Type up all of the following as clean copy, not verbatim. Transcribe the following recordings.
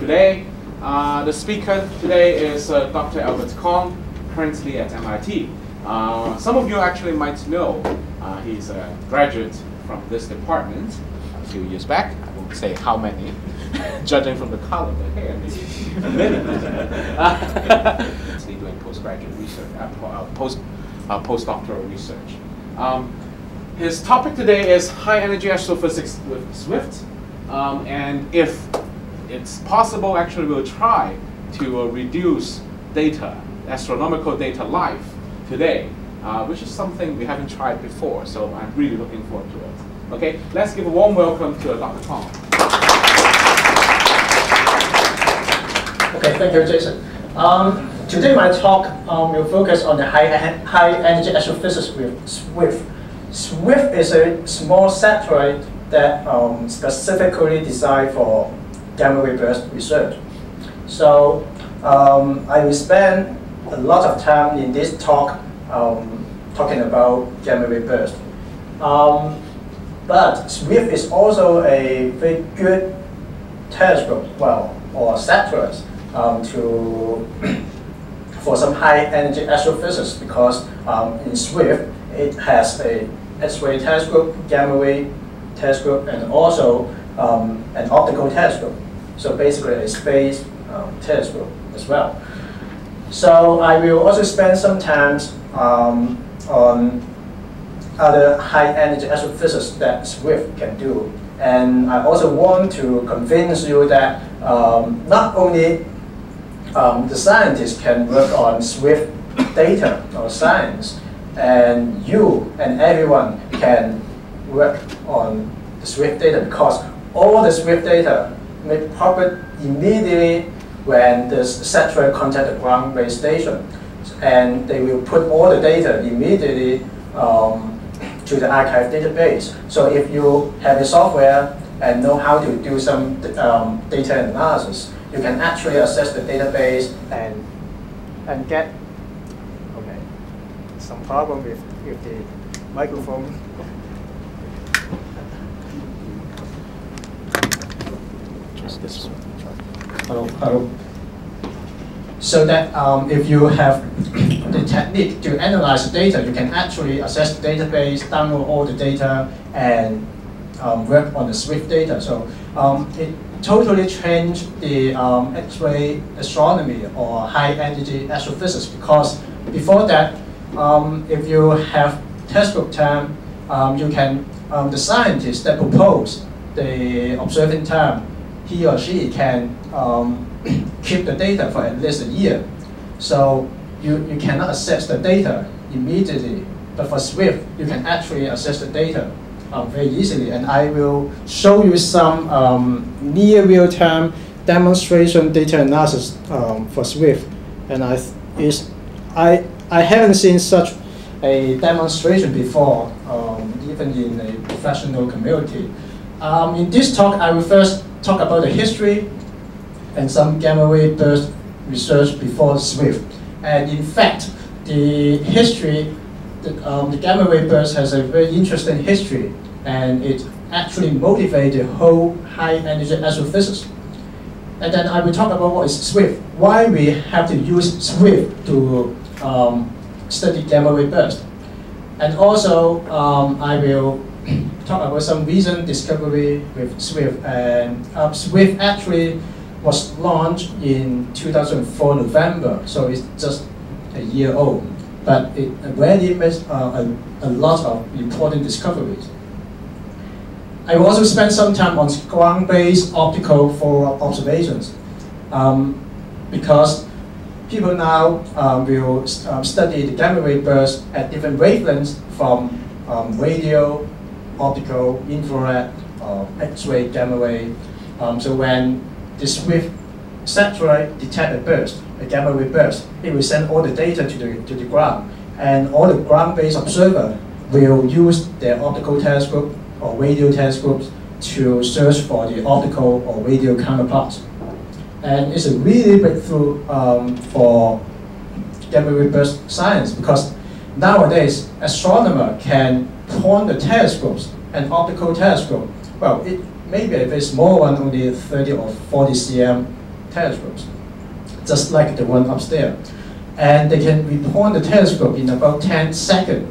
today. The speaker today is Dr. Albert Kong, currently at MIT. Some of you actually might know he's a graduate from this department a few years back. I won't say how many, judging from the color of the hair, maybe a minute. He's doing postgraduate research, postdoctoral research. His topic today is high energy astrophysics with Swift. And if it's possible, actually we'll try to reduce data, astronomical data live today, which is something we haven't tried before, so I'm really looking forward to it. Okay, let's give a warm welcome to Dr. Kong. Okay, thank you, Jason. Today my talk will focus on the high energy astrophysics with Swift. Swift is a small satellite that specifically designed for gamma ray burst research. So I will spend a lot of time in this talk talking about gamma ray burst. But Swift is also a very good telescope, or satellite for some high energy astrophysics, because in Swift it has a X-ray telescope, gamma ray telescope, and also an optical telescope. So basically a space telescope as well. So I will also spend some time on other high energy astrophysics that Swift can do. And I also want to convince you that not only the scientists can work on Swift data or science, and you and everyone can work on the Swift data, because all the Swift data made public immediately when the satellite contact the ground base station, and they will put all the data immediately to the archive database. So if you have the software and know how to do some data analysis, you can actually access the database and get some problem with the microphone. Just this one. Hello. So that if you have the technique to analyze the data, you can actually access the database, download all the data, and work on the Swift data. So it totally changed the X-ray astronomy or high energy astrophysics, because before that, if you have telescope time, you can, the scientist that propose the observing time, he or she can keep the data for at least a year. So you cannot access the data immediately. But for Swift, you can actually access the data very easily. And I will show you some near real-time demonstration data analysis for Swift. And I haven't seen such a demonstration before, even in a professional community. In this talk, I will first talk about the history and some gamma ray burst research before Swift. And in fact, the history, the gamma ray burst has a very interesting history, and it actually motivated the whole high energy astrophysics. And then I will talk about what is Swift, why we have to use Swift to study gamma ray burst. And also, I will talk about some recent discovery with Swift. And Swift actually was launched in 2004 November, so it's just a year old. But it already made a lot of important discoveries. I will also spend some time on ground-based optical follow-up observations, because people now will study the gamma ray burst at different wavelengths, from radio, optical, infrared, X-ray, gamma ray. So when the Swift satellite detects a burst, a gamma ray burst, it will send all the data to the ground, and all the ground-based observers will use their optical telescope or radio telescopes to search for the optical or radio counterparts. And it's a really breakthrough for gamma ray burst science, because nowadays astronomers can point the telescopes, an optical telescope. Well, it may be a very small one, only 30 or 40 cm telescopes, just like the one upstairs. And they can repoint the telescope in about 10 seconds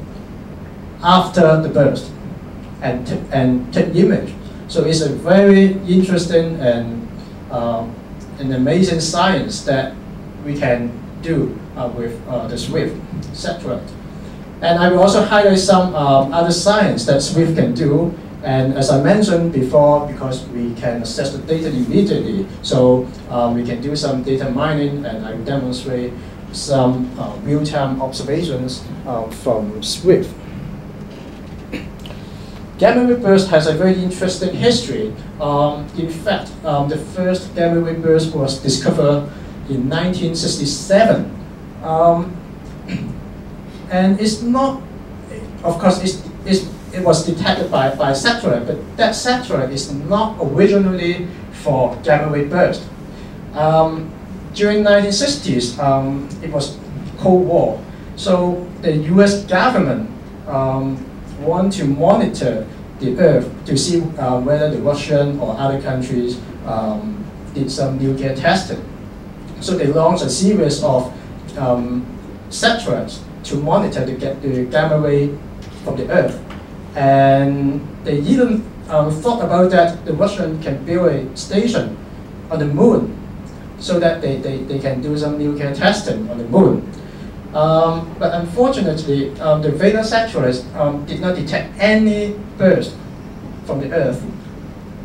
after the burst and take image. So it's a very interesting and an amazing science that we can do with the Swift satellite. And I will also highlight some other science that Swift can do. And as I mentioned before, because we can access the data immediately, so we can do some data mining, and I will demonstrate some real-time observations from Swift. Gamma ray burst has a very interesting history. In fact, the first gamma ray burst was discovered in 1967. And it's not, of course, it was detected by satellite, but that satellite is not originally for gamma ray burst. During 1960s, it was Cold War. So the US government want to monitor the Earth to see whether the Russian or other countries did some nuclear testing. So they launched a series of satellites to monitor the gamma ray from the Earth. And they even thought about that the Russians can build a station on the moon so that they can do some nuclear testing on the moon. But unfortunately, the Vega satellites did not detect any burst from the Earth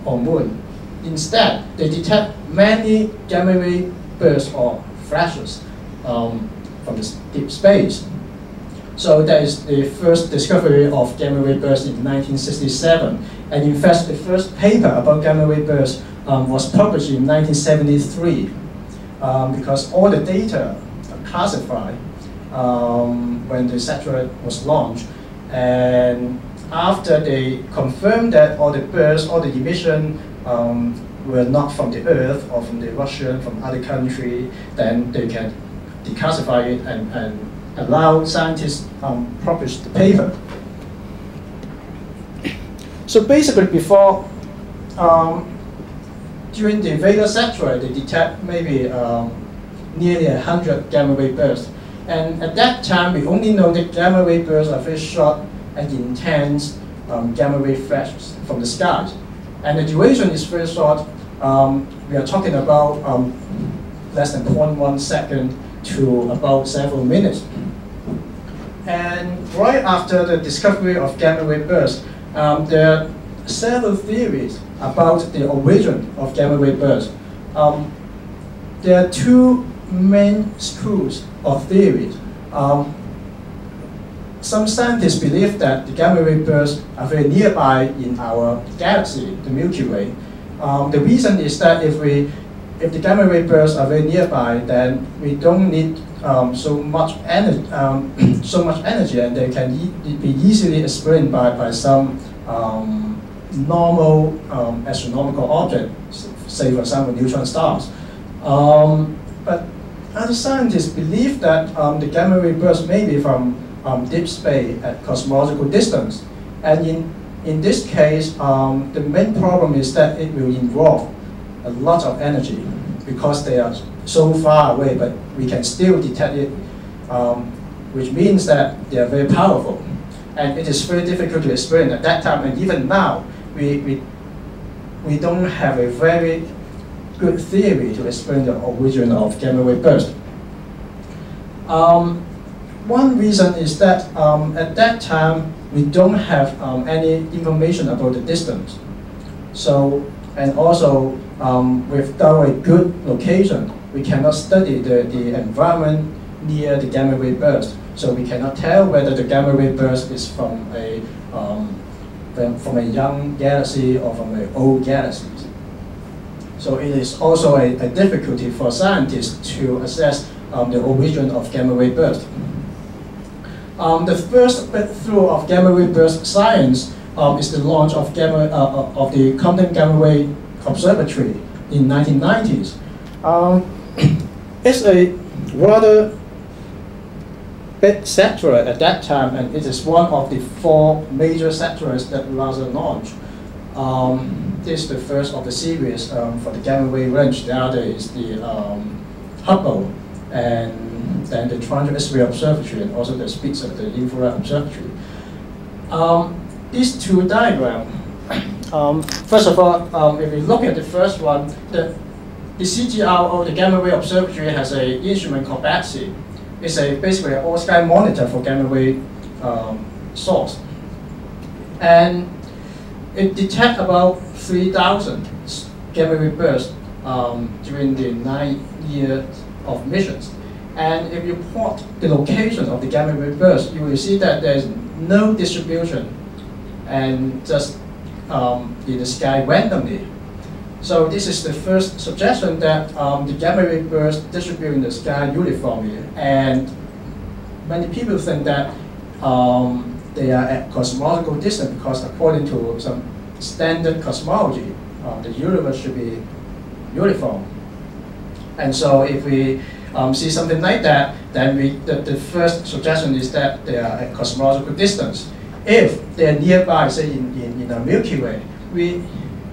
or Moon. Instead, they detect many gamma ray bursts or flashes from the deep space. So that is the first discovery of gamma ray bursts in 1967. And in fact, the first paper about gamma ray bursts was published in 1973 because all the data are classified when the satellite was launched. And after they confirmed that all the bursts, all the emission were not from the Earth or from the Russian, from other country, then they can declassify it and allow scientists publish the paper. So basically before, during the Vega satellite, they detect maybe nearly 100 gamma ray bursts. And at that time, we only know that gamma ray bursts are very short and intense gamma ray flashes from the skies. And the duration is very short. We are talking about less than 0.1 second to about several minutes. And right after the discovery of gamma ray bursts, there are several theories about the origin of gamma ray bursts. There are two main schools of theories. Some scientists believe that the gamma ray bursts are very nearby in our galaxy, the Milky Way. The reason is that if the gamma ray bursts are very nearby, then we don't need so much energy, and they can be easily explained by some normal astronomical object, say for example neutron stars. But other scientists believe that the gamma ray burst may be from deep space at cosmological distance. And in this case, the main problem is that it will involve a lot of energy because they are so far away, but we can still detect it, which means that they are very powerful. And it is very difficult to explain at that time, and even now, we don't have a very good theory to explain the origin of gamma ray burst. One reason is that at that time, we don't have any information about the distance. So, and also without a good location, we cannot study the environment near the gamma ray burst. So we cannot tell whether the gamma ray burst is from a young galaxy or from an old galaxy. So it is also a difficulty for scientists to assess the origin of gamma ray burst. The first breakthrough of gamma ray burst science is the launch of the Compton Gamma Ray Observatory in 1990s. It's a rather big satellite at that time, and it is one of the 4 major satellites that NASA launched. this is the first of the series for the gamma wave range. The other is the Hubble, and then the Transit X-ray Observatory, and also the Spitzer, the infrared observatory. These two diagrams, first of all, if we look at the first one, the CGRO, the Gamma Ray Observatory, has an instrument called BATSI. It's basically an all-sky monitor for gamma ray source. And it detects about 3,000 gamma ray bursts during the 9 years of missions. And if you plot the location of the gamma ray burst, you will see that there's no distribution and just in the sky randomly. So this is the first suggestion that the gamma ray bursts distribute in the sky uniformly. And many people think that they are at cosmological distance because according to some standard cosmology, the universe should be uniform. And so if we see something like that, then the first suggestion is that they are at cosmological distance. If they're nearby, say in a Milky Way, we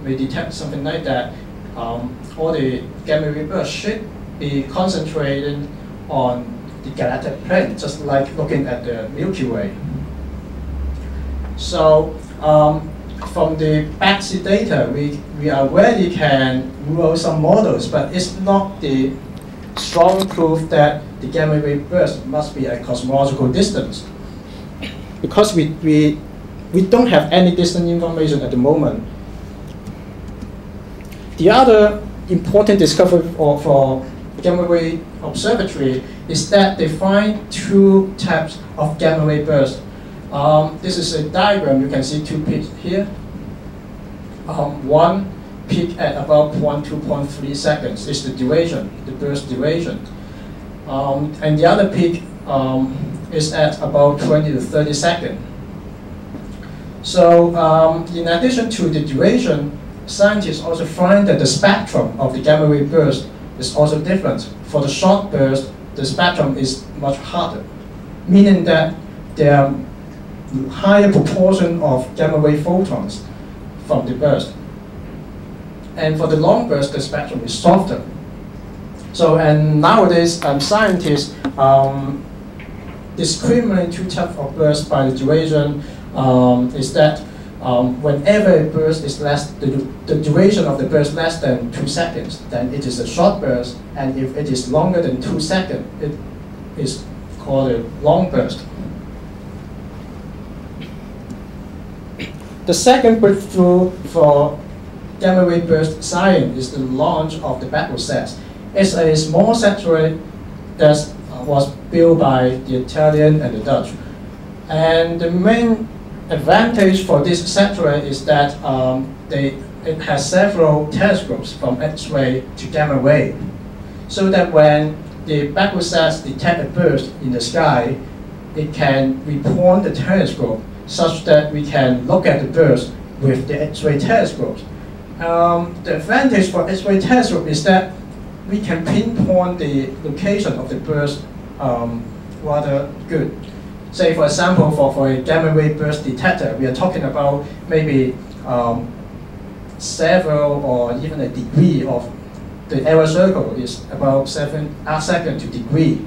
detect something like that, all the gamma ray bursts should be concentrated on the galactic plane, just like looking at the Milky Way. So from the BATSI data, we already can rule some models, but it's not the strong proof that the gamma ray burst must be at cosmological distance, because we don't have any distance information at the moment. The other important discovery for gamma ray observatory is that they find two types of gamma ray bursts. This is a diagram. You can see two peaks here. One peak at about 2.3 seconds is the duration, the burst duration. And the other peak is at about 20 to 30 seconds. So in addition to the duration, scientists also find that the spectrum of the gamma ray burst is also different. For the short burst, the spectrum is much harder, meaning that there are higher proportion of gamma ray photons from the burst. And for the long burst, the spectrum is softer. So, and nowadays, scientists discriminate two types of bursts by the duration. Is that whenever a burst is less, the duration of the burst less than 2 seconds, then it is a short burst. And if it is longer than 2 seconds, it is called a long burst. The second breakthrough for gamma ray burst science is the launch of the Professer. It's a small satellite that was built by the Italian and the Dutch. And the main advantage for this satellite is that it has several telescopes from X-ray to gamma ray, so that when the Professer detects a burst in the sky, it can repoint the telescope such that we can look at the burst with the X-ray telescopes. The advantage for X-ray telescope is that we can pinpoint the location of the burst rather good. Say, for example, for a gamma ray burst detector, we are talking about maybe several or even a degree of the error circle is about 7 arcseconds to degree.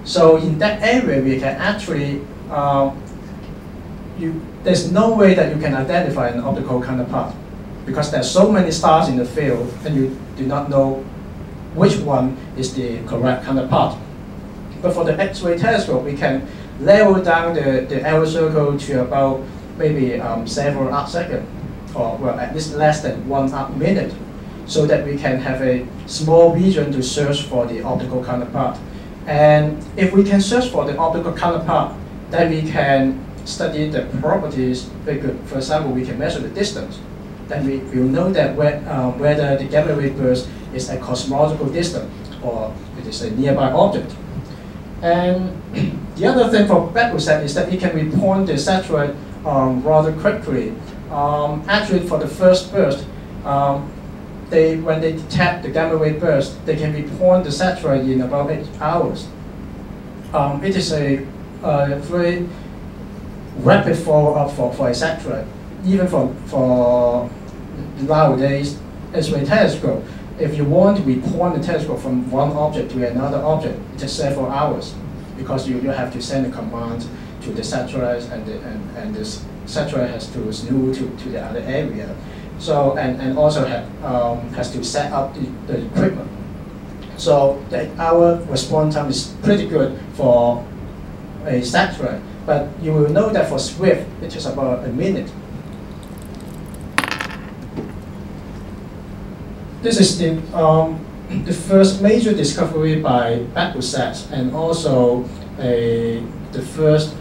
So in that area, we can actually there's no way that you can identify an optical counterpart, because there's so many stars in the field and you do not know which one is the correct counterpart. But for the X-ray telescope, we can level down the error circle to about maybe several arcseconds, or well, at least less than 1 arc minute, so that we can have a small region to search for the optical counterpart. And if we can search for the optical counterpart, then we can study the properties very good. For example, we can measure the distance. Then we will know that whether the gamma ray burst is a cosmological distance or it is a nearby object. And the other thing for Professer is that it can repoint the satellite rather quickly. Actually, for the first burst, when they detect the gamma ray burst, they can repoint the satellite in about 8 hours. It is a very rapid follow-up for a satellite. Even for nowadays X-ray telescope, if you want to repoint the telescope from one object to another object, it takes several hours because you have to send a command to the satellite, and the satellite has to snoo to the other area. So and also has to set up the equipment. So our response time is pretty good for a satellite, but you will know that for Swift it takes about a minute. This is the first major discovery by Professer, and also the first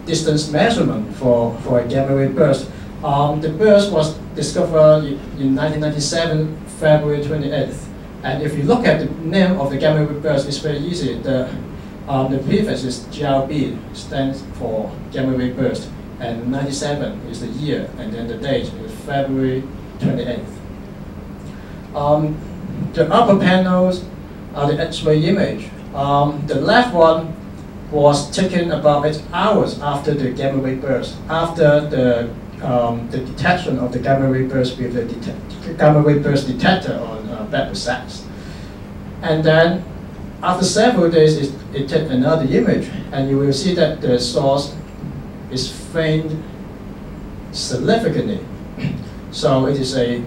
distance measurement for a gamma ray burst. The burst was discovered in 1997, February 28th. And if you look at the name of the gamma ray burst, it's very easy. The prefix is GRB, stands for gamma ray burst, and 97 is the year, and then the date is February 28th. The upper panels are the X-ray image. The left one was taken about 8 hours after the gamma ray burst, after the detection of the gamma ray burst with the gamma ray burst detector on Professer. And then after several days, it took another image, and you will see that the source is faint significantly. So it is a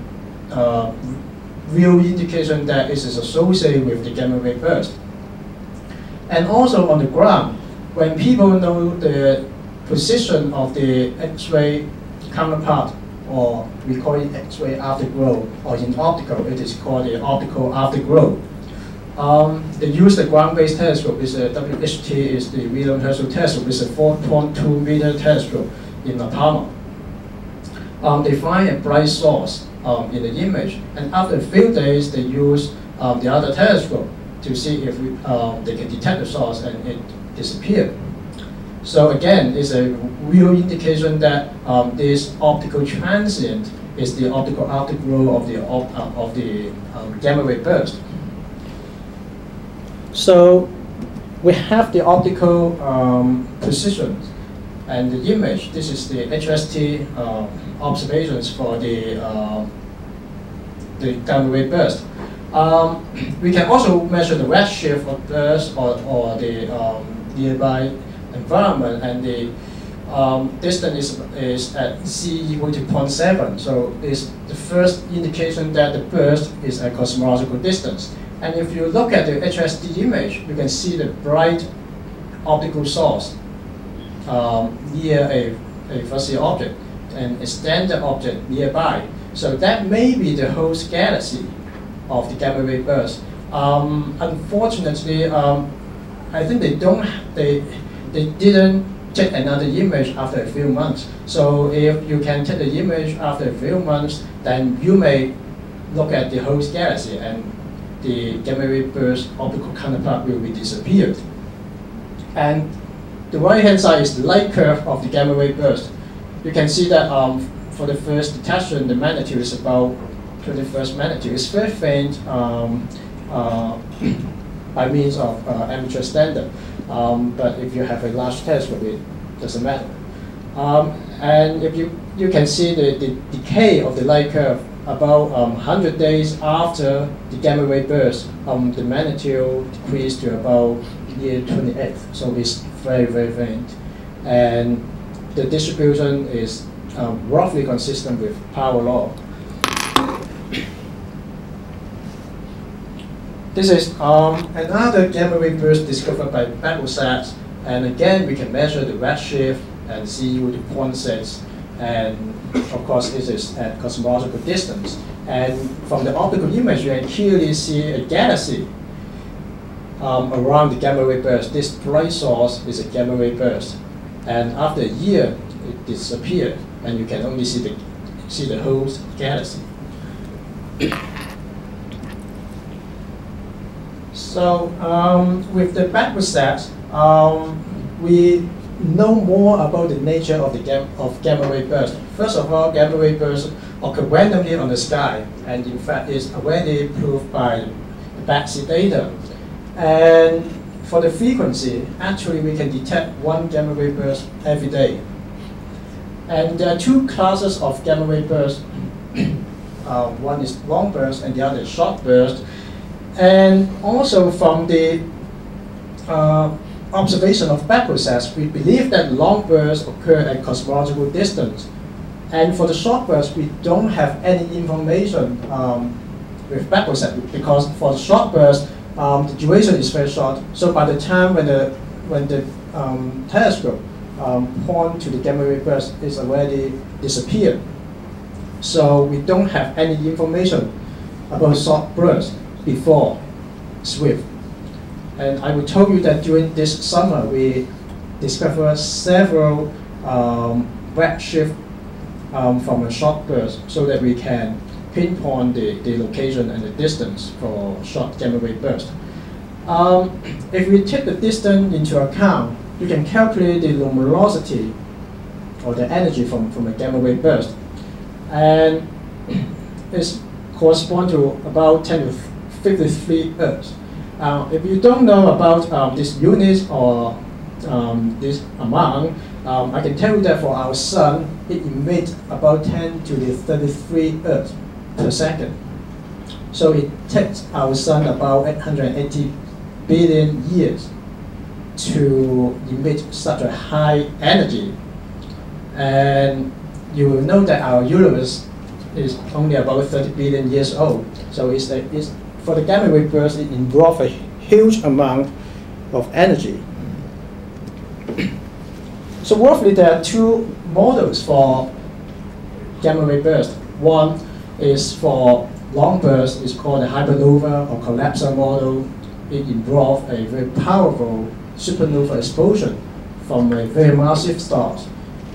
real indication that it is associated with the gamma ray burst. And also on the ground, when people know the position of the X-ray counterpart, or we call it X-ray afterglow, or in optical it is called the optical afterglow. They use the ground-based telescope. It's a WHT, is the William Herschel telescope. It's a 4.2 meter telescope in La Palma. They find a bright source in the image, and after a few days they use the other telescope to see if they can detect the source, and it disappeared. So again, it's a real indication that this optical transient is the optical afterglow of the gamma ray burst. So we have the optical position and the image. This is the HST observations for the gamma ray burst. We can also measure the redshift of burst or the nearby environment, and the distance is at C equal to 0.7. So it's the first indication that the burst is a cosmological distance. And if you look at the HSD image, you can see the bright optical source near a fuzzy object and a standard object nearby. So that may be the host galaxy of the gamma ray burst. Unfortunately, I think they didn't take another image after a few months. So if you can take the image after a few months, then you may look at the host galaxy, and the gamma ray burst optical counterpart will be disappeared. And the right-hand side is the light curve of the gamma ray burst. You can see that for the first detection, the magnitude is about 21st magnitude. It's very faint by means of amateur standard. But if you have a large telescope, it doesn't matter. And if you can see the decay of the light curve about 100 days after the gamma ray burst, the magnitude decreased to about near 28th. So it's very, very faint. And the distribution is roughly consistent with power law. This is another gamma ray burst discovered by Professer, and again we can measure the redshift and see with the 0.6, and of course it is at cosmological distance. And from the optical image, you can clearly see a galaxy around the gamma ray burst. This bright source is a gamma ray burst, and after a year it disappeared, and you can only see the host galaxy. So with the Professer, we know more about the nature of the gamma ray burst. First of all, gamma ray bursts occur randomly on the sky, and in fact is already proved by the backseat data. And for the frequency, actually we can detect one gamma ray burst every day. And there are two classes of gamma ray bursts. one is long burst and the other is short burst. And also from the observation of back process, we believe that long bursts occur at cosmological distance. And for the short burst, we don't have any information with back process, because for the short burst, the duration is very short. So by the time when the telescope point to the gamma ray burst, is already disappeared. So we don't have any information about short burst before SWIFT. And I will tell you that during this summer, we discovered several redshift from a short burst, so that we can pinpoint the location and the distance for short gamma ray burst. If we take the distance into account, you can calculate the luminosity or the energy from a gamma ray burst. And it corresponds to about 10 to 53 Earths. If you don't know about this unit or this amount, I can tell you that for our sun, it emits about 10 to the 33 Earths per second. So it takes our sun about 880 billion years to emit such a high energy. And you will know that our universe is only about 30 billion years old. So for the gamma ray burst, it involves a huge amount of energy. So roughly there are two models for gamma ray burst. One is for long burst, it's called a hypernova or collapsar model. It involves a very powerful supernova explosion from a very massive star.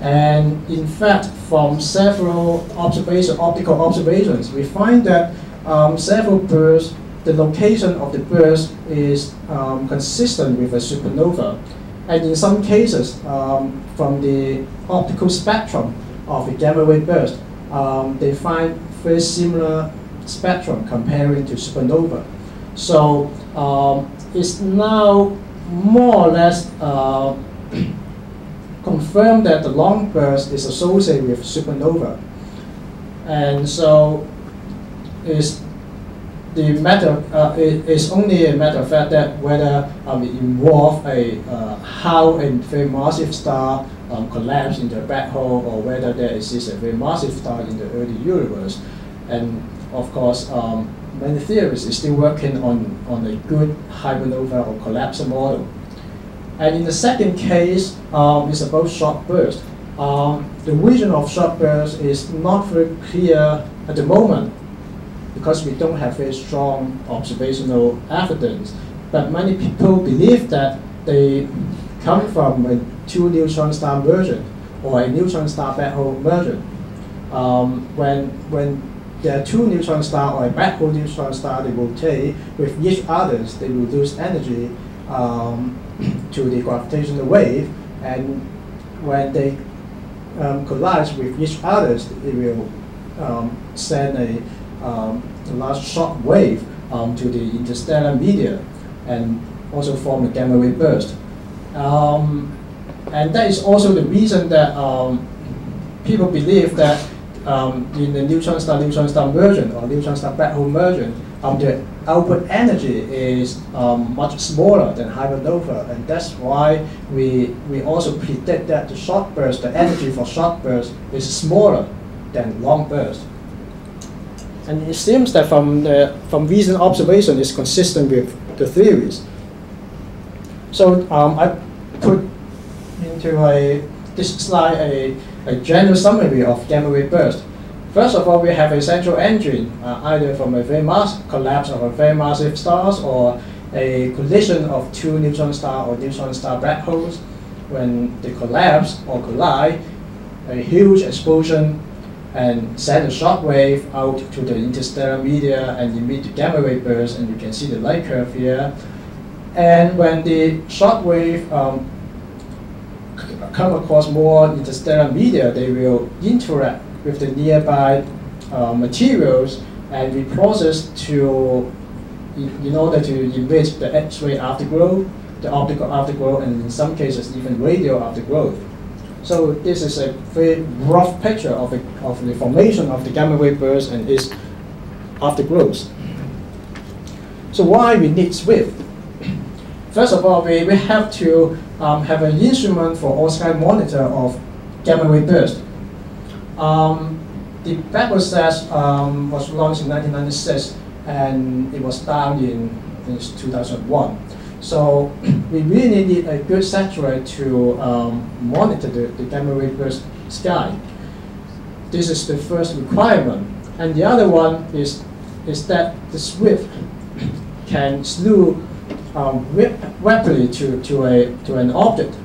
And in fact, from several optical observations, we find that several bursts, the location of the burst is consistent with a supernova. And in some cases, from the optical spectrum of the gamma ray burst, they find very similar spectrum comparing to supernova. So it's now more or less confirmed that the long burst is associated with supernova. And so it's only a matter of fact that whether it involves how a very massive star collapsed into a black hole, or whether there exists a very massive star in the early universe. And of course, many theorists are still working on a good hypernova or collapsar model. And in the second case, it's about short burst. The region of short burst is not very clear at the moment, because we don't have very strong observational evidence. But many people believe that they come from a two neutron star merger or a neutron star black hole merger. When there are two neutron star or a black hole neutron star, they rotate with each other, they will lose energy to the gravitational wave, and when they collide with each other, it will send a large shock wave to the interstellar media and also form a gamma ray burst. And that is also the reason that people believe that in the neutron star merger or neutron star black hole merger, the output energy is much smaller than hypernova, and that's why we also predict that the short burst, the energy for short burst, is smaller than long burst. And it seems that from recent observation, it's consistent with the theories. So I put into this slide a general summary of gamma ray burst. First of all, we have a central engine, either from a very massive collapse of a very massive stars, or a collision of two neutron star or neutron star black holes. When they collapse or collide, a huge explosion and send a shock wave out to the interstellar media and emit the gamma ray burst, and you can see the light curve here. And when the shock wave come across more interstellar media, they will interact with the nearby materials and be processed in order to emit the X-ray afterglow, the optical afterglow, and in some cases even radio afterglow. So this is a very rough picture of the formation of the gamma ray burst and its afterglows. So why we need SWIFT? First of all, we have to have an instrument for all-sky monitor of gamma ray burst. The back process was launched in 1996, and it was down in 2001. So we really need a good satellite to monitor the gamma ray burst sky. This is the first requirement. And the other one is that the SWIFT can slew rapidly to an object.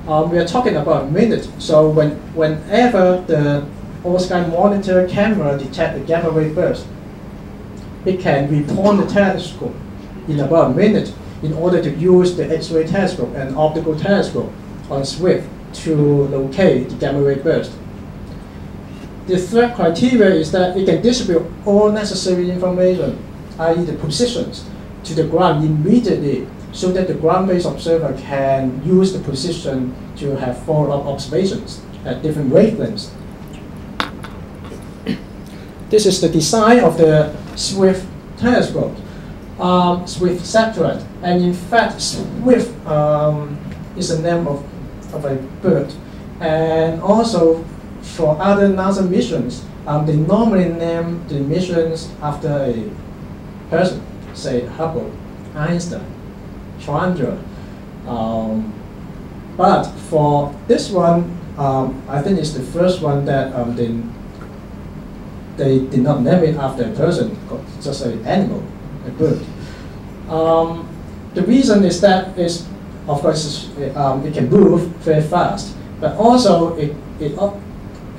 We are talking about a minute. So whenever the all-sky monitor camera detects the gamma ray burst, it can return the telescope in about a minute in order to use the X-ray telescope and optical telescope on SWIFT to locate the gamma ray burst. The third criteria is that it can distribute all necessary information, i.e. the positions, to the ground immediately, so that the ground-based observer can use the position to have follow-up observations at different wavelengths. This is the design of the SWIFT telescope, SWIFT satellite, and in fact, SWIFT is the name of a bird, and also for other NASA missions, they normally name the missions after a person, say Hubble, Einstein, Chandra. But for this one, I think it's the first one that they did not name it after a person, just an animal, a bird. The reason is that of course, it can move very fast, but also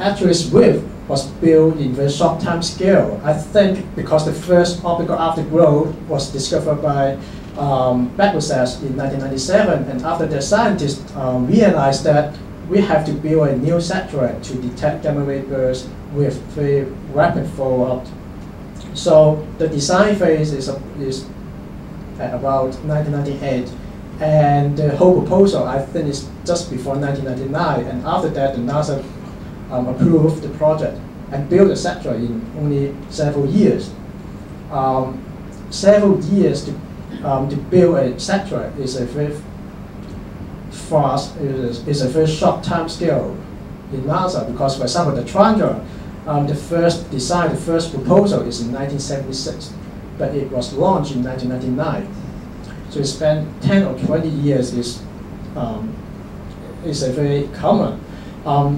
actually SWIFT was built in very short time scale. I think because the first optical afterglow was discovered by Professer in 1997, and after that scientists realized that we have to build a new satellite to detect gamma ray bursts with very rapid follow-up. So the design phase is at about 1998, and the whole proposal I think is just before 1999, and after that the NASA approved the project and built the satellite in only several years. Several years to build a satellite is a very fast, is a very short time scale in NASA, because for example the Chandra, the first design, the first proposal is in 1976, but it was launched in 1999. So it spent 10 or 20 years is a very common.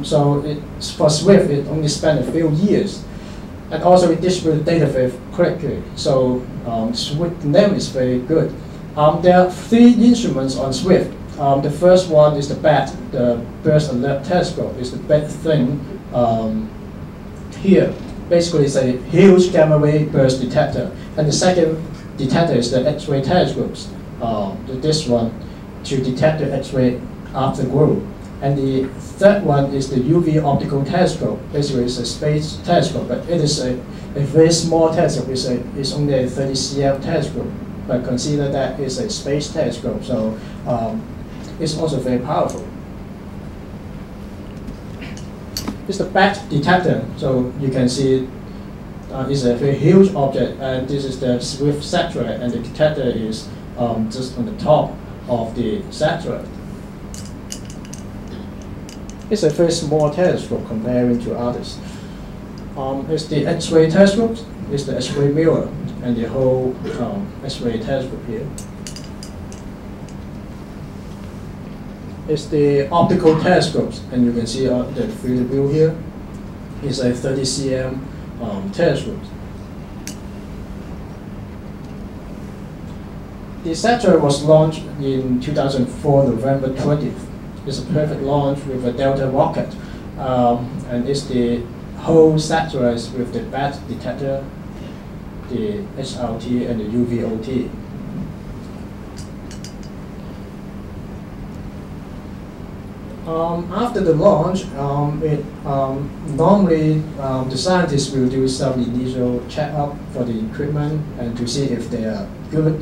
So for SWIFT, it only spent a few years. And also it distributes data very quickly. So SWIFT name is very good. There are 3 instruments on SWIFT. The first one is the BAT, the Burst Alert Telescope. It's the big thing here. Basically, it's a huge gamma ray burst detector. And the second detector is the X-ray telescopes. This one to detect the X-ray afterglow. And the third one is the UV optical telescope. Basically, it's a space telescope, but it is a very small telescope. It's only a 30 cm telescope, but consider that it's a space telescope, so it's also very powerful. It's the BAT detector, so you can see it's a very huge object, and this is the SWIFT satellite, and the detector is just on the top of the satellite. It's a very small telescope comparing to others. It's the X-ray telescope, it's the X-ray mirror, and the whole X-ray telescope here. It's the optical telescopes, and you can see the field view here. It's a 30 cm telescope. The satellite was launched in 2004, November 20th. It's a perfect launch with a Delta rocket, and it's the whole satellite with the BAT detector, the HRT, and the UVOT. After the launch, normally the scientists will do some initial checkup for the equipment and to see if they are good.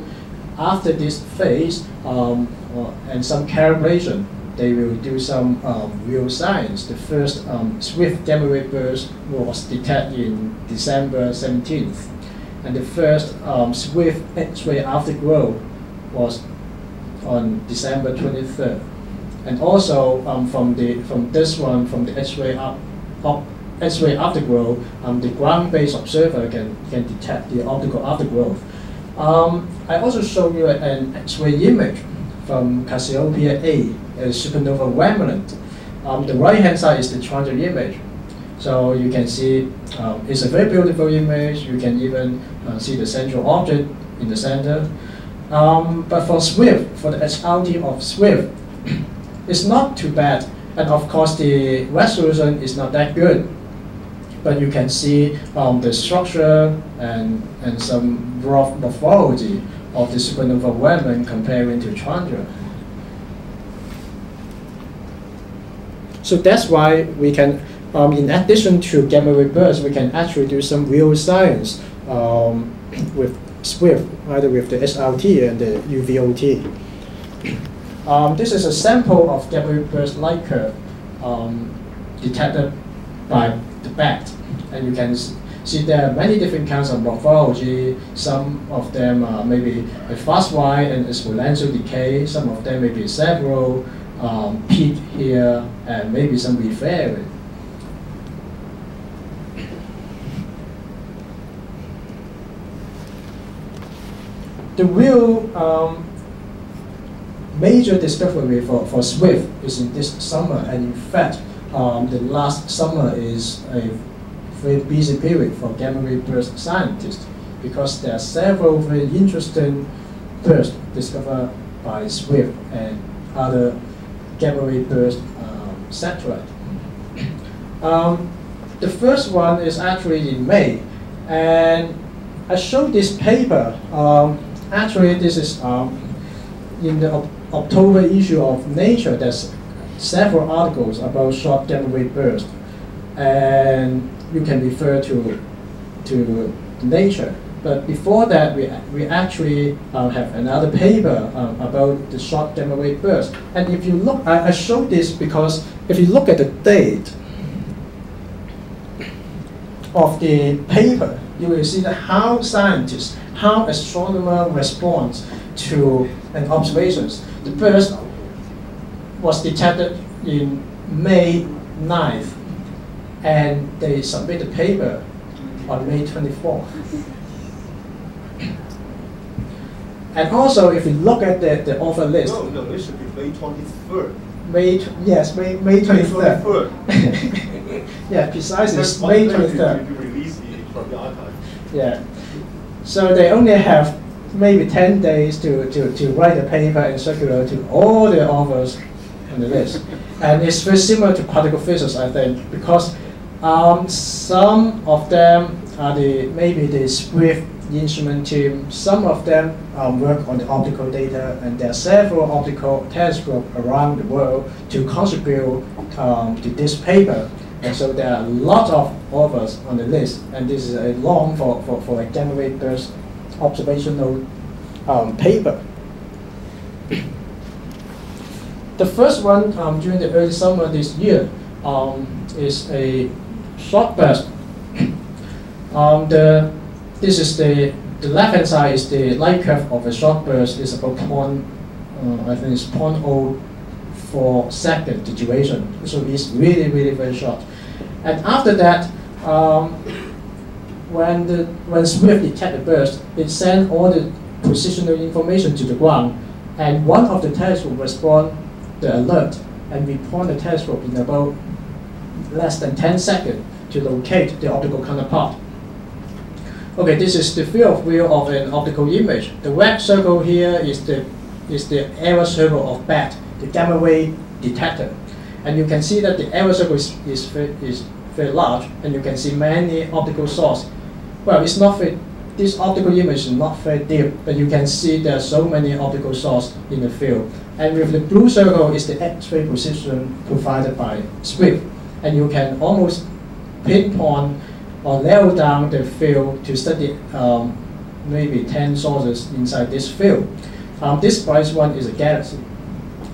After this phase and some calibration, they will do some real science. The first SWIFT gamma ray burst was detected in December 17th. and the first swift X-ray afterglow was on December 23rd. And also from this one, from the X-ray afterglow, the ground-based observer can detect the optical afterglow. I also show you an X-ray image from Cassiopeia A, a supernova remnant. The right-hand side is the transit image. So you can see it's a very beautiful image. You can even see the central object in the center. But for SWIFT, for the HRT of SWIFT, it's not too bad. And of course, the resolution is not that good. But you can see the structure and some rough morphology of the supernova remnant comparing to Chandra. So that's why we can, in addition to gamma ray bursts, we can actually do some real science with SWIFT, either with the SRT and the UVOT. This is a sample of gamma ray burst light curve detected by the BAT. And you can see there are many different kinds of morphology. Some of them are maybe a fast wide and exponential decay. Some of them may be several peak here, and maybe some reflaring. The real major discovery for SWIFT is in this summer, and in fact, the last summer is a very busy period for gamma ray burst scientists, because there are several very interesting bursts discovered by SWIFT and other gamma ray burst satellites. The first one is actually in May, and I showed this paper. Actually, this is in the October issue of Nature. There's several articles about short gamma ray burst, and you can refer to Nature. But before that, we actually have another paper about the short gamma ray burst. And if you look, I showed this because if you look at the date of the paper, you will see that how scientists, how astronomers respond to an observations. The burst was detected in May 9th, and they submit the paper on May 24th. And also, if you look at the author list, no, it should be May 23rd. May 23rd. Yeah, precisely, it's May 23rd. To release it from the archive. Yeah. So they only have maybe 10 days to write a paper and circulate to all the authors on the list. And it's very similar to particle physics, I think, because some of them are maybe the SWIFT instrument team. Some of them work on the optical data, and there are several optical telescopes around the world to contribute to this paper. And so there are a lot of authors on the list, and this is a long for a gamma ray burst observational paper. The first one during the early summer this year is a short burst. This is the left-hand side is the light curve of a short burst. It's about I think it's 0.04 second, the duration. So it's really, really very short. And after that, when SWIFT detect the burst, it sends all the positional information to the ground, and one of the telescopes responds the alert and report the telescope in about less than 10 seconds to locate the optical counterpart. Okay, this is the field of view of an optical image. The red circle here is the area circle of BAT, the gamma ray detector. And you can see that the area circle is very large, and you can see many optical sources. Well, it's not very, this optical image is not very deep, but you can see there are so many optical sources in the field. And with the blue circle is the X-ray position provided by SWIFT. And you can almost pinpoint or narrow down the field to study maybe 10 sources inside this field. This bright one is a galaxy.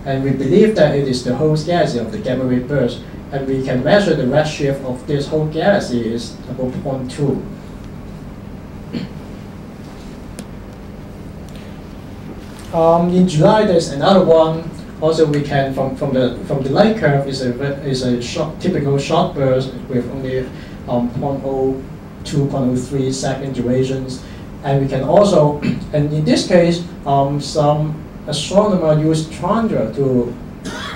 And we believe that it is the host galaxy of the gamma ray burst. And we can measure the redshift of this whole galaxy is about 0.2. In July, there's another one. Also, we can from the light curve is a typical short burst with only 0.02, 0.03 second durations, and we can also, and in this case, some astronomers use Chandra to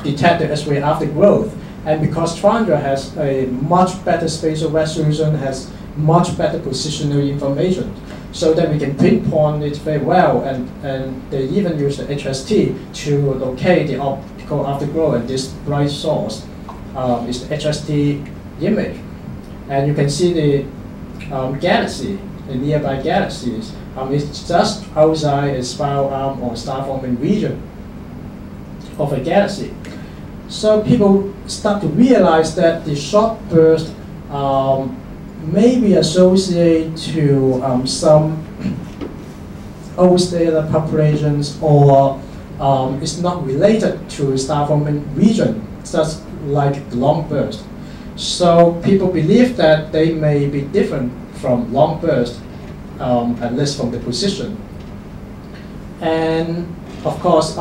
detect the X-ray aftergrowth, and because Chandra has a much better spatial resolution, has much better positional information, so that we can pinpoint it very well, and they even use the HST to locate the optical afterglow, and this bright source is the HST image. And you can see the galaxy, the nearby galaxies. It's just outside a spiral arm or star-forming region of a galaxy. So people start to realize that the short burst may be associated to some old stellar populations, or it's not related to star-forming region, just like the long burst. So people believe that they may be different from long burst, at least from the position. And of course,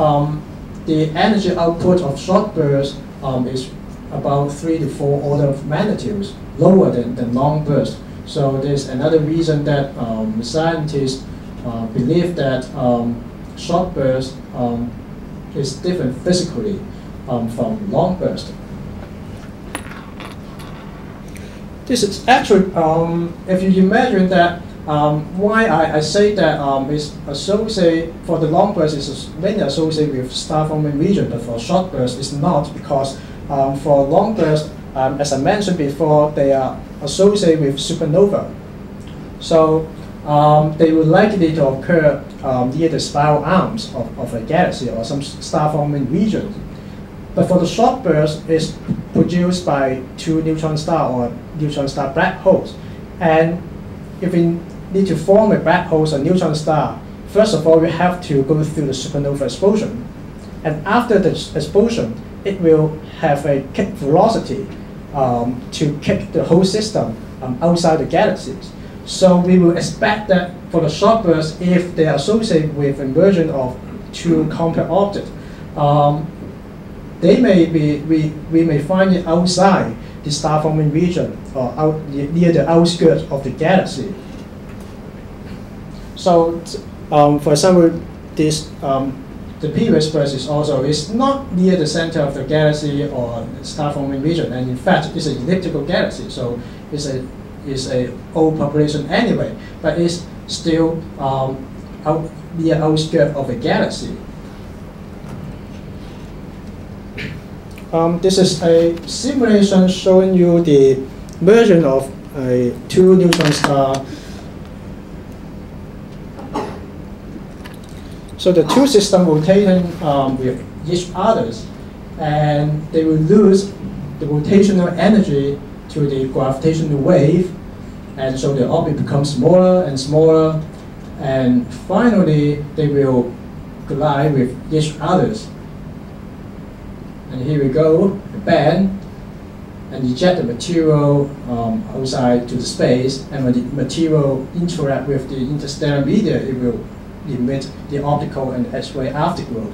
the energy output of short burst is about 3 to 4 order of magnitudes lower than long burst. So there's another reason that scientists believe that short burst is different physically from long burst. This is actually, if you imagine that, why I say that it's associated, for the long burst is mainly associated with star-forming region, but for short burst it's not, because for long burst, as I mentioned before, they are associated with supernova. So they would likely to occur near the spiral arms of a galaxy or some star-forming region. But for the short burst, it's produced by 2 neutron star or neutron star black holes. And if we need to form a black hole or neutron star, first of all, we have to go through the supernova explosion. And after the explosion, it will have a kick velocity to kick the whole system outside the galaxies. So we will expect that for the short burst, if they are associated with inversion of 2 compact objects, they may be, we may find it outside the star-forming region or near the outskirts of the galaxy. So, for example, this the previous burst is not near the center of the galaxy or star-forming region, and in fact, it's an elliptical galaxy, so it's a old population anyway, but it's still out near outskirts of a galaxy. This is a simulation showing you the merging of a 2 neutron star. So the 2 systems rotating with each others, and they will lose the rotational energy to the gravitational wave, and so the orbit becomes smaller and smaller, and finally they will collide with each others. And here we go, the band, and eject the material outside to the space, and when the material interact with the interstellar media, it will emit the optical and X-ray afterglow.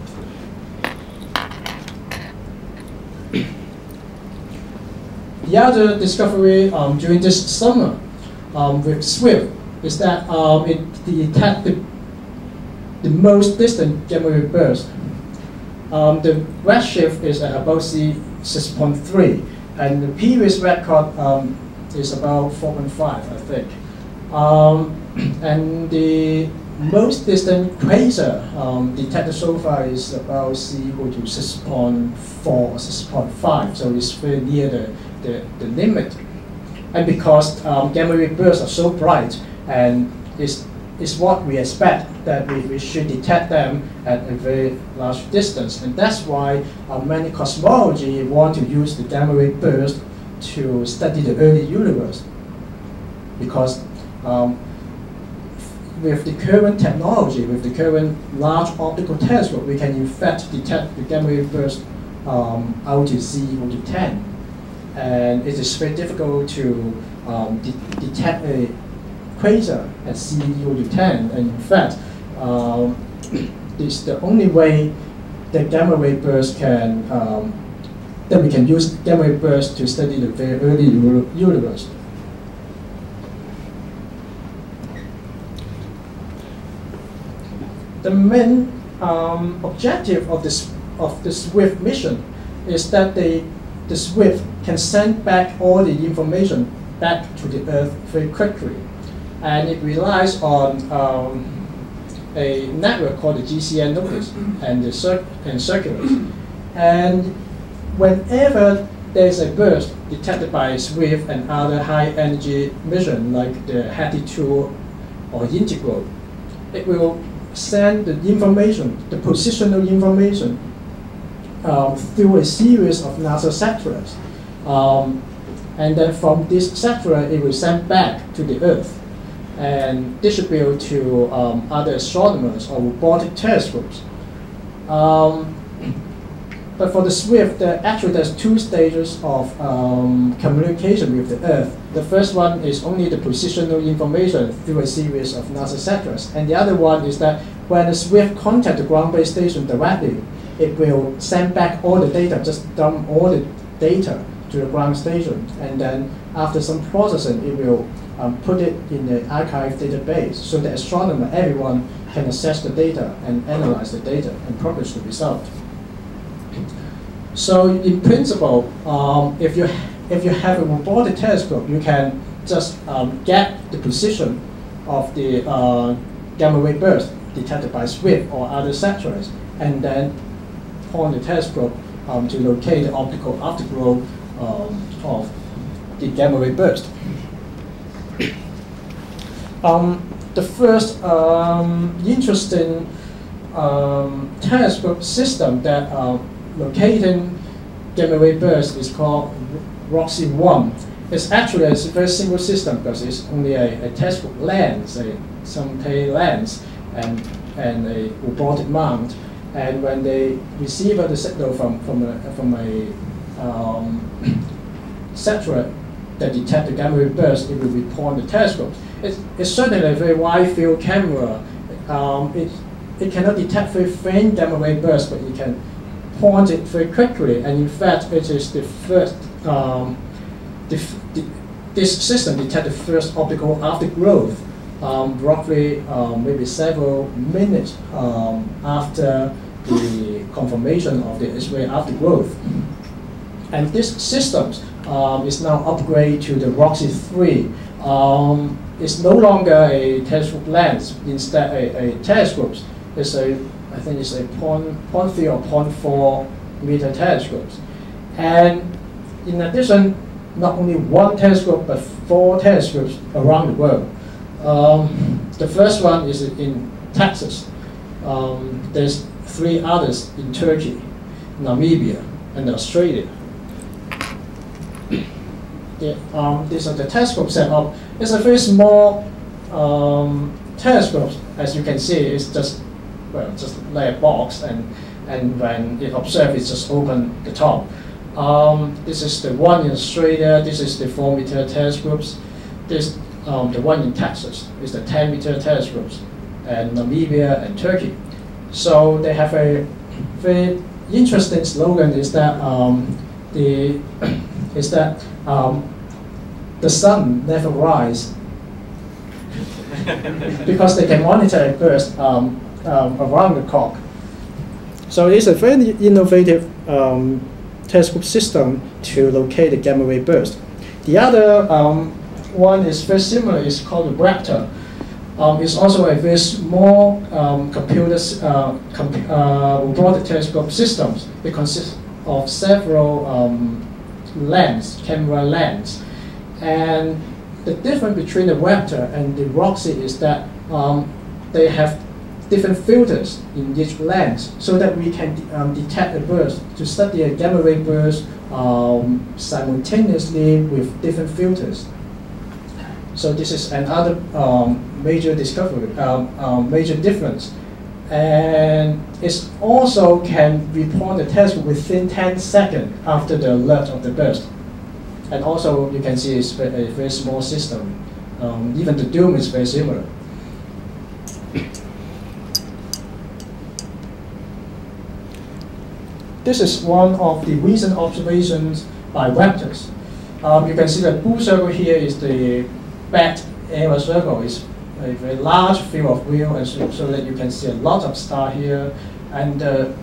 The other discovery during this summer with SWIFT is that it detected the most distant gamma ray burst. The redshift is at about C 6.3, and the previous record is about 4.5, I think. And the most distant quasar detected so far is about C equal to 6.4 or 6.5, so it's very near the limit. And because gamma ray bursts are so bright, and it's what we expect, that we should detect them at a very large distance. And that's why many cosmology want to use the gamma ray burst to study the early universe. Because with the current technology, with the current large optical telescope, we can in fact detect the gamma ray burst out to Z equal to 10. And it is very difficult to detect a quasar at C equal to 10. And in fact, this is the only way that gamma ray burst can that we can use gamma ray burst to study the very early universe. The main objective of the SWIFT mission is that the SWIFT can send back all the information back to the Earth very quickly, and it relies on a network called the GCN nodes and circulars. And whenever there's a burst detected by SWIFT and other high-energy mission like the HATI2 or Integral, it will send the information, the positional information, through a series of NASA satellites. And then from this satellite, it will send back to the Earth and distribute to other astronomers or robotic telescopes. But for the SWIFT, actually there's two stages of communication with the Earth. The first one is only the positional information through a series of NASA satellites. And the other one is that when the SWIFT contacts the ground-based station directly, it will send back all the data, just dump all the data to the ground station. And then after some processing, it will put it in the archive database so the astronomer, everyone, can access the data and analyze the data and publish the result. So in principle, if you have a robotic telescope, you can just get the position of the gamma ray burst detected by SWIFT or other satellites, and then point the telescope to locate the optical afterglow of the gamma ray burst. The first interesting telescope system that locating gamma ray burst is called ROXY-1. It's actually a very simple system because it's only a telescope lens, some pay lens, and a robotic mount. And when they receive the signal from a satellite that detect the gamma ray burst, it will report the telescope. It's certainly a very wide field camera. It cannot detect very faint gamma ray burst, but it can point it very quickly. And in fact, it is the first. This system detected the first optical aftergrowth, roughly maybe several minutes after the confirmation of the X-ray aftergrowth. And this system is now upgraded to the ROXY-3. It's no longer a telescope lens, instead a telescope. It's I think it's a 0.3 or 0.4 meter telescopes. And in addition, not only one telescope, but 4 telescopes around the world. The first one is in Texas. There's 3 others in Turkey, Namibia, and Australia. These are the telescope setup. It's a very small telescope. As you can see, it's just like a box, and when it observes, it just open the top. This is the one in Australia. This is the 4-meter telescopes. This the one in Texas is the 10-meter telescopes, and Namibia and Turkey. So they have a very interesting slogan. Is that the sun never rises because they can monitor a burst around the clock. So it's a very innovative telescope system to locate the gamma ray burst. The other one is very similar. It's called the Raptor. It's also a very small robotic telescope systems. It consists of several camera lens. And the difference between the Raptor and the ROXY is that they have different filters in each lens, so that we can detect a burst, to study a gamma ray burst simultaneously with different filters. So this is another major discovery, major difference. And it also can report the telescope within 10 seconds after the alert of the burst. And also you can see it's a very small system. Even the dome is very similar. this is one of the recent observations by vectors. You can see the blue circle here is the bad error circle. It's a very large field of view, and so that you can see a lot of stars here. And the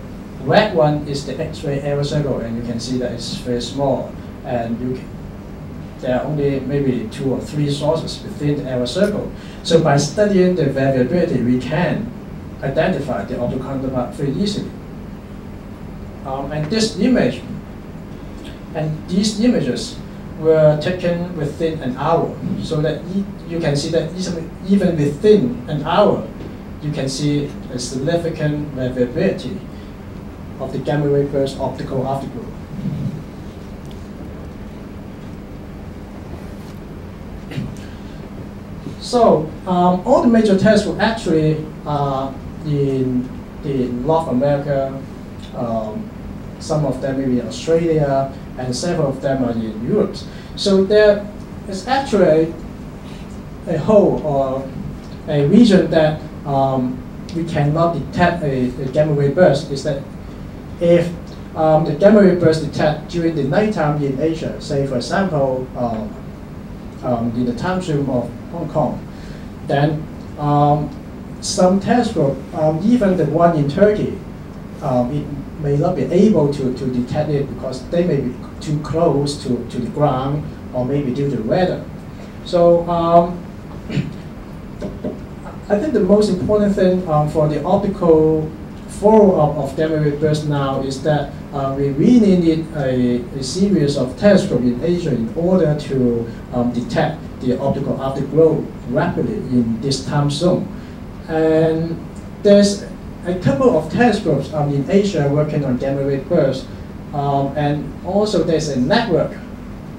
red one is the X-ray error circle, and you can see that it's very small. And there are only maybe 2 or 3 sources within the error circle. So by studying the variability, we can identify the optical counterpart very easily. And this image and these images were taken within an hour, so that you can see that even within an hour, you can see a significant variability of the gamma ray burst optical afterglow. So all the major telescopes actually are in North America. Some of them maybe in Australia, and several of them are in Europe. So there is actually a hole or a region that we cannot detect a gamma ray burst. Is that if the gamma ray burst detected during the nighttime in Asia, say for example in the time zone of Hong Kong, then some telescope, even the one in Turkey, it may not be able to detect it because they may be too close to the ground, or maybe due to the weather. So I think the most important thing for the optical follow-up of gamma ray burst now is that we really need a series of telescopes in Asia in order to detect the optical afterglow rapidly in this time zone. And there's a couple of telescopes in Asia working on gamma ray burst, and also there's a network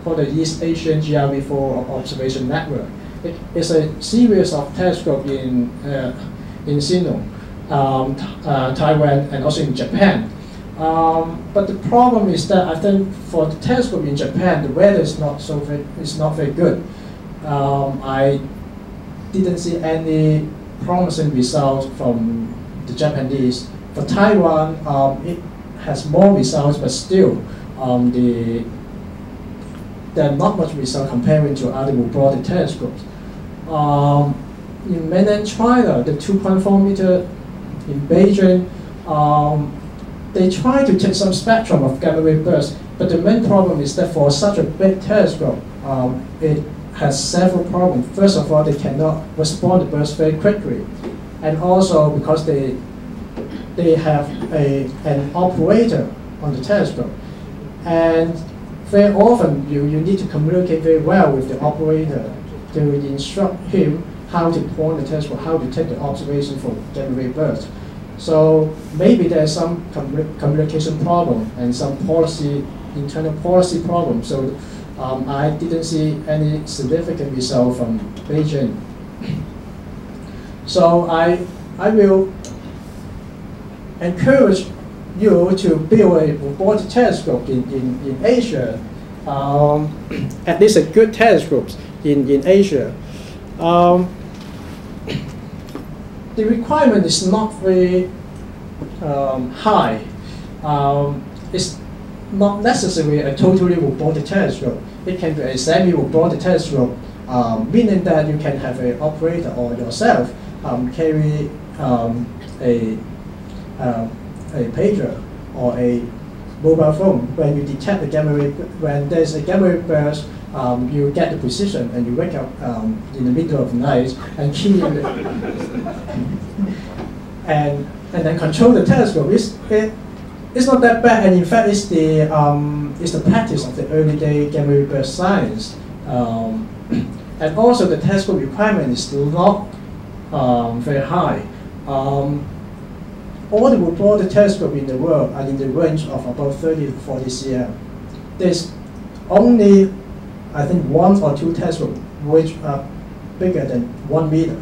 called the East Asian GRV4 Observation Network. It's a series of telescopes in Sino, Taiwan, and also in Japan. But the problem is that I think for the telescope in Japan, the weather is not very good. I didn't see any promising results from the Japanese. For Taiwan, it has more results, but still, there are not much results comparing to other robotic telescopes. In mainland China, the 2.4 meter in Beijing, they try to take some spectrum of gamma ray burst, but the main problem is that for such a big telescope, it has several problems. First of all, they cannot respond to burst very quickly, and also because they have an operator on the telescope, and very often you need to communicate very well with the operator to instruct him how to point the telescope, how to take the observation for gamma ray burst. So maybe there's some communication problem and some internal policy problem. So I didn't see any significant result from Beijing. So I will encourage you to build a robotic telescope in Asia, at least a good telescopes in Asia. The requirement is not very high. It's not necessarily a totally robotic telescope. It can be a semi-robotic telescope, meaning that you can have an operator or yourself carry a pager or a mobile phone. When you detect the gamma ray, when there's a gamma ray burst, you get the position and you wake up in the middle of the night and key in and then control the telescope. It's not that bad, and in fact, it's the practice of the early day gamma ray burst science. And also, the telescope requirement is not very high. All the robotic telescopes in the world are in the range of about 30 to 40 cm. There's only, I think, 1 or 2 telescopes which are bigger than 1 meter,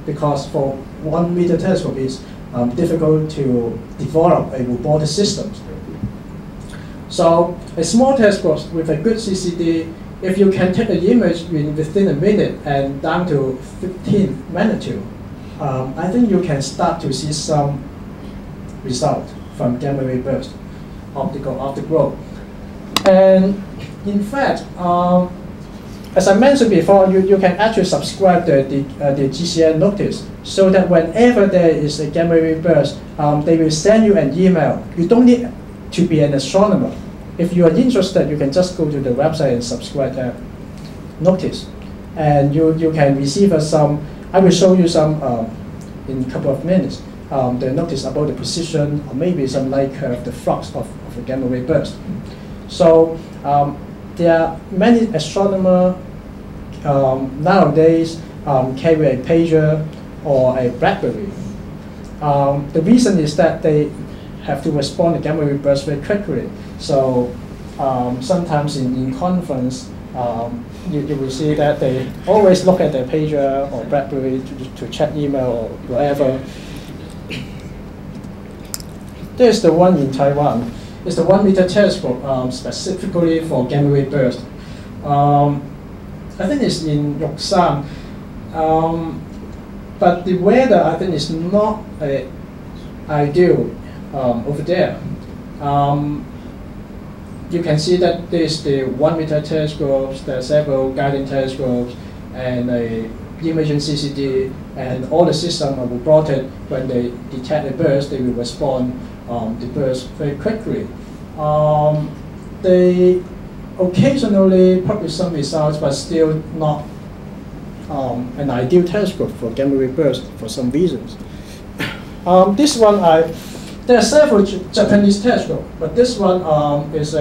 because for 1 meter telescope it's difficult to develop a robotic system. So a small telescope with a good CCD, if you can take the image within a minute and down to 15 magnitude, I think you can start to see some result from gamma ray burst. optical afterglow. And in fact, as I mentioned before, you can actually subscribe the GCN notice so that whenever there is a gamma ray burst, they will send you an email. You don't need to be an astronomer. If you are interested, you can just go to the website and subscribe that notice. And you can receive some, I will show you some in a couple of minutes, the notice about the position, or maybe some light curve, the flux of a gamma ray burst. So there are many astronomers nowadays carry a pager or a BlackBerry. The reason is that they have to respond to gamma ray bursts very quickly. So sometimes in conference, you will see that they always look at their pager or BlackBerry to check email or whatever. There's the one in Taiwan. It's the 1 meter telescope specifically for gamma ray burst. I think it's in Yuksan. But the weather, I think, is not ideal over there. You can see that there's the 1 meter telescopes, there are several guiding telescopes, and a imaging CCD, and all the systems are reported when they detect a burst, they will respond the burst very quickly. They occasionally publish some results, but still not an ideal telescope for gamma ray burst for some reasons. This one, there are several Japanese telescopes, but this one is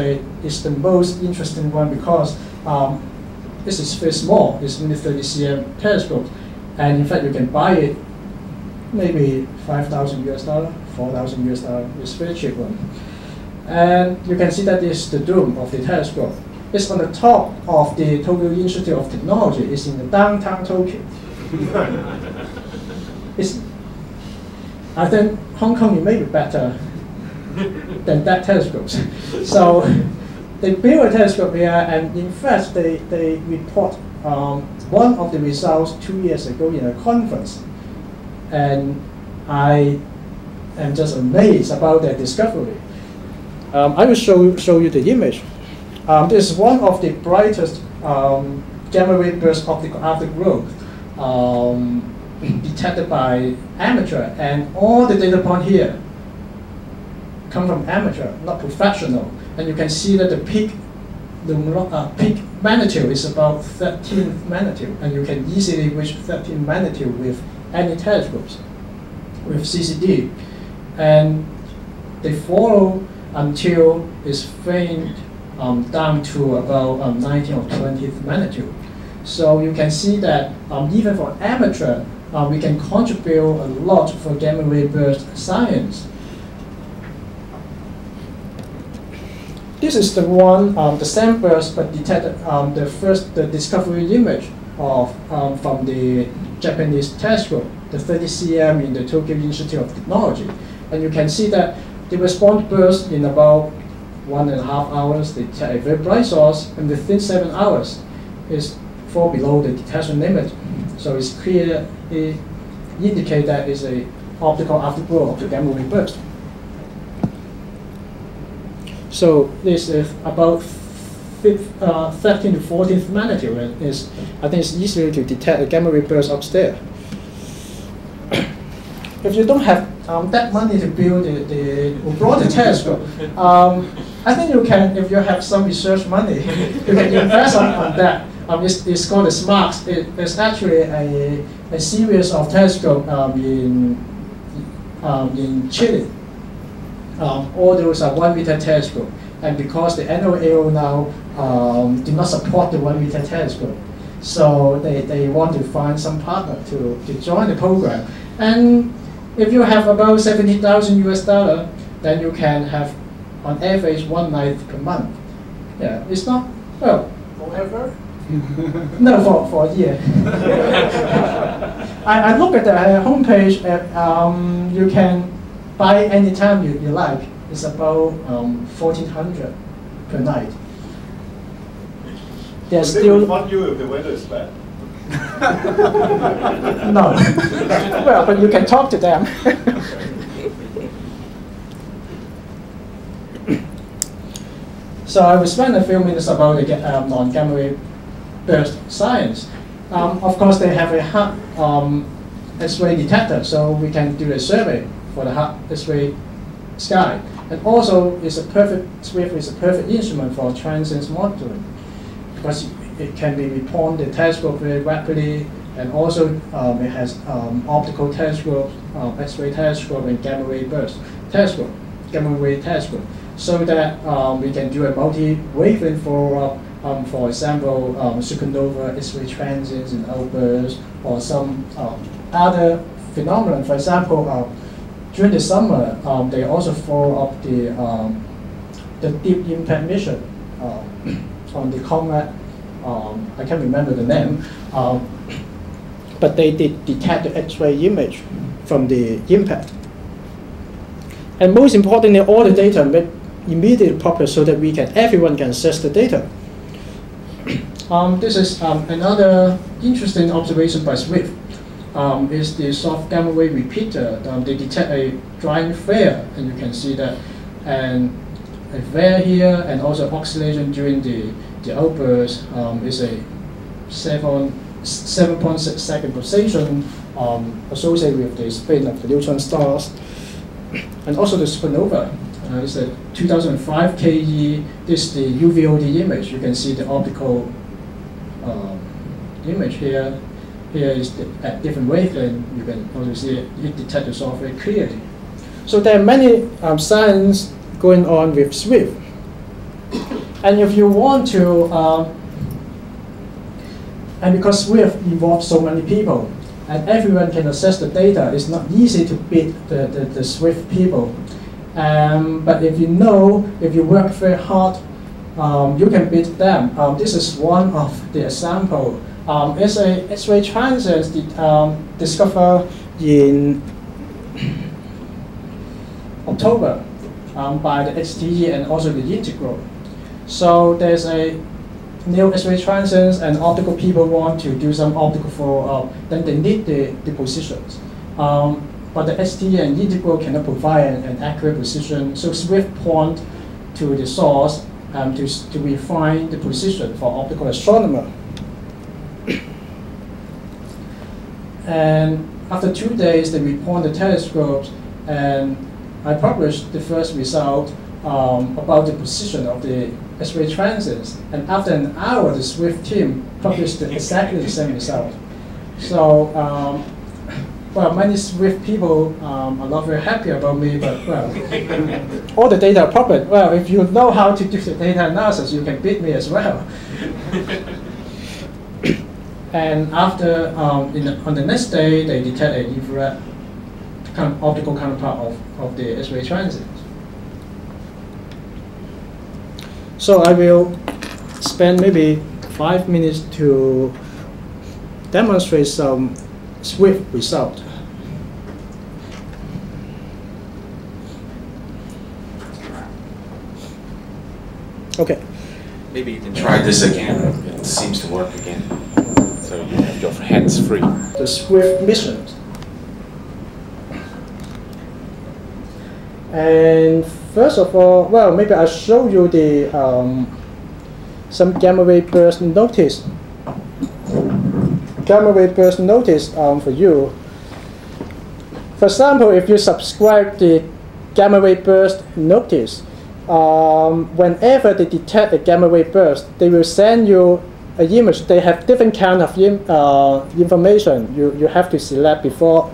the most interesting one because this is very small. It's only 30 cm telescope, and in fact you can buy it maybe $5,000 $4,000. It's very cheap one. And you can see that this is the dome of the telescope. It's on the top of the Tokyo Institute of Technology. It's in the downtown Tokyo. I think Hong Kong may be better than that telescope. So they built a telescope here, and in fact they report one of the results 2 years ago in a conference. And I am just amazed about their discovery. I will show you the image. This is one of the brightest gamma ray burst optical afterglow detected by amateur, and all the data point here come from amateur, not professional. And you can see that the peak magnitude is about 13 magnitude, and you can easily reach 13 magnitude with any telescopes, with CCD. And they follow until it's faint down to about 19 or 20th magnitude. So you can see that even for amateur, we can contribute a lot for gamma ray burst science. This is the one, the same burst, but detected the discovery image of from the Japanese telescope, the 30 cm in the Tokyo Institute of Technology. And you can see that the response burst in about 1.5 hours. They detect a very bright source, and within 7 hours, it's fall below the detection limit. So it's clear, it indicates that it's an optical afterglow of the gamma ray burst. So this is about 13 to 14th magnitude, and I think it's easier to detect a gamma ray burst upstairs. If you don't have that money to build the broader telescope, I think you can, if you have some research money, you can invest on that. It's called the SMART. It's actually a series of telescopes in Chile. All those are 1 meter telescope, and because the NOAO now do not support the 1 meter telescope, so they want to find some partner to join the program. And if you have about $70,000 then you can have on average 1 night per month. Yeah, it's not, well, forever? No, for a year. I look at the homepage, you can buy anytime you like. It's about $1,400 per night. They're still. They will fund you if the weather is bad. No. Well, but you can talk to them. So I will spend a few minutes about the non-gamma ray burst science. Of course, they have a hard X-ray detector, so we can do a survey for the hard X-ray sky. And also, SWIFT is a perfect instrument for transients monitoring because it can be reported the telescope very rapidly, and also it has optical telescopes, X-ray telescope, and gamma ray burst telescope, gamma ray telescope, so that we can do a multi-wavelength follow-up. For example, supernova, X-ray transients and outbursts, or some other phenomenon. For example, during the summer, they also follow up the deep impact mission on the comet. I can't remember the name, but they did detect the X-ray image from the impact. And most importantly, all the data made immediately public so that everyone can access the data. This is another interesting observation by SWIFT. Is the soft gamma ray repeater. They detect a drying flare, and you can see that, and a flare here, and also oscillation during the outburst is a 7.6 second pulsation associated with the spin of the neutron stars, and also the supernova. It's a 2005 KE. This is the UVOD image. You can see the optical image here. Here is at different wavelength. You can also see it detects the soft very clearly. So there are many science going on with SWIFT. And if you want to, and because SWIFT involves so many people, and everyone can access the data, it's not easy to beat the SWIFT people. But if you work very hard, you can beat them. This is one of the example. It's a X-ray transient discovered in October by the XTE and also the integral. So there's a new X-ray transients, and optical people want to do some optical follow-up, then they need the positions. But the XTE and integral cannot provide an accurate position, so SWIFT point to the source to refine the position for optical astronomer. And after 2 days, they report the telescopes, and I published the first result about the position of the X-ray transients. And after an hour, the SWIFT team published exactly the same result. So, well, many SWIFT people are not very happy about me, but well, all the data are public. Well, if you know how to do the data analysis, you can beat me as well. And after, on the next day, they detect an infrared optical counterpart of the X-ray transit. So I will spend maybe 5 minutes to demonstrate some SWIFT result. Okay. Maybe you can try this again. It seems to work again. So you have your hands free. The SWIFT mission. And first of all, well, maybe I'll show you the some gamma ray burst notice. Gamma ray burst notice for you. For example, if you subscribe the gamma ray burst notice, whenever they detect a gamma ray burst, they will send you an image. They have different kind of information you have to select before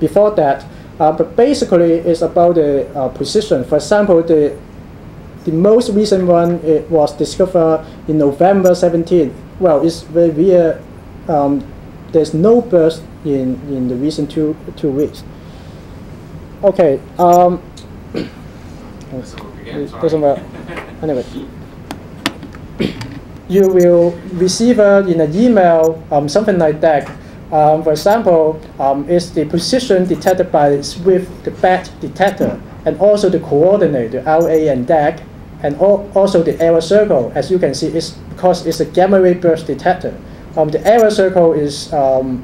that. But basically, it's about the position. For example, the most recent one, it was discovered in November 17th. Well, it's very weird. There's no burst in the recent two weeks. Okay. It doesn't work. Anyway, you will receive in an email something like that. For example, is the position detected by SWIFT, the BAT detector, and also the coordinate, the LA and DAG, and also the error circle. As you can see, it's because it's a gamma ray burst detector. The error circle is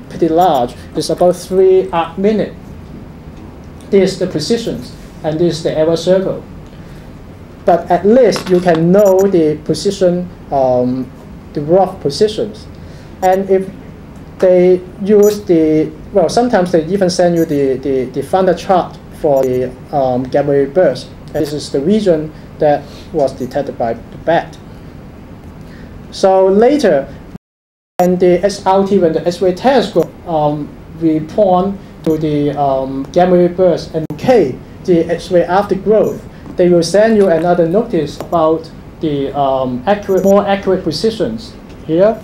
pretty large. It's about 3 arc minute. This is the positions, and this is the error circle. but at least you can know the position, the rough positions. And if they use the, well, sometimes they even send you the thunder chart for the gamma ray burst. And this is the region that was detected by the bat. So later, when the SRT, when the X-ray telescope we point to the gamma ray burst and K, the X-ray aftergrowth, they will send you another notice about the more accurate positions here.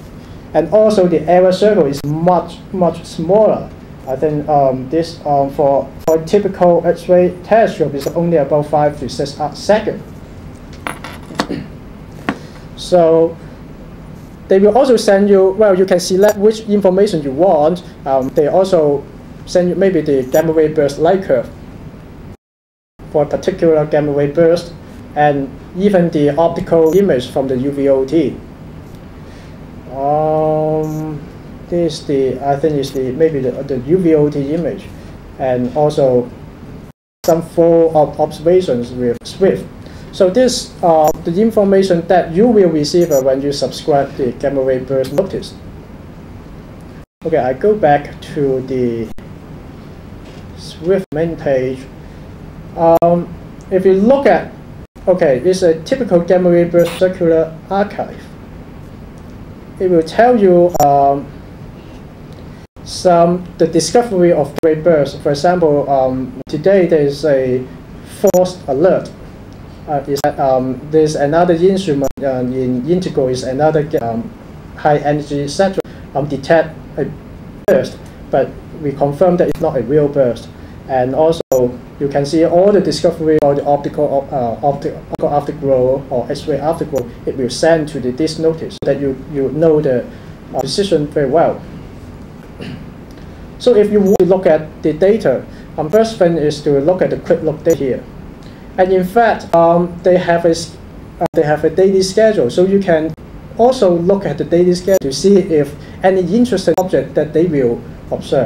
And also the error circle is much smaller. I think this for a typical X-ray telescope is only about 5 to 6 seconds. So they will also send you, well, you can select which information you want. They also send you maybe the gamma ray burst light curve for a particular gamma ray burst, and even the optical image from the UVOT. This I think is maybe the UVOT image, and also some full observations with SWIFT. So this the information that you will receive when you subscribe the gamma ray burst notice. Okay, I go back to the SWIFT main page. If you look at, okay, it's a typical gamma ray burst circular archive. It will tell you the discovery of ray burst. For example, today there is a false alert. There's another instrument in Integral, is another high energy sector detect a burst, but we confirm that it's not a real burst. And also you can see all the discovery of the optical afterglow or X-ray afterglow. It will send to this notice so that you know the position very well. So if you want to look at the data, first thing is to look at the quick look data here. And in fact, they have a daily schedule, so you can also look at the daily schedule to see if any interesting object that they will observe.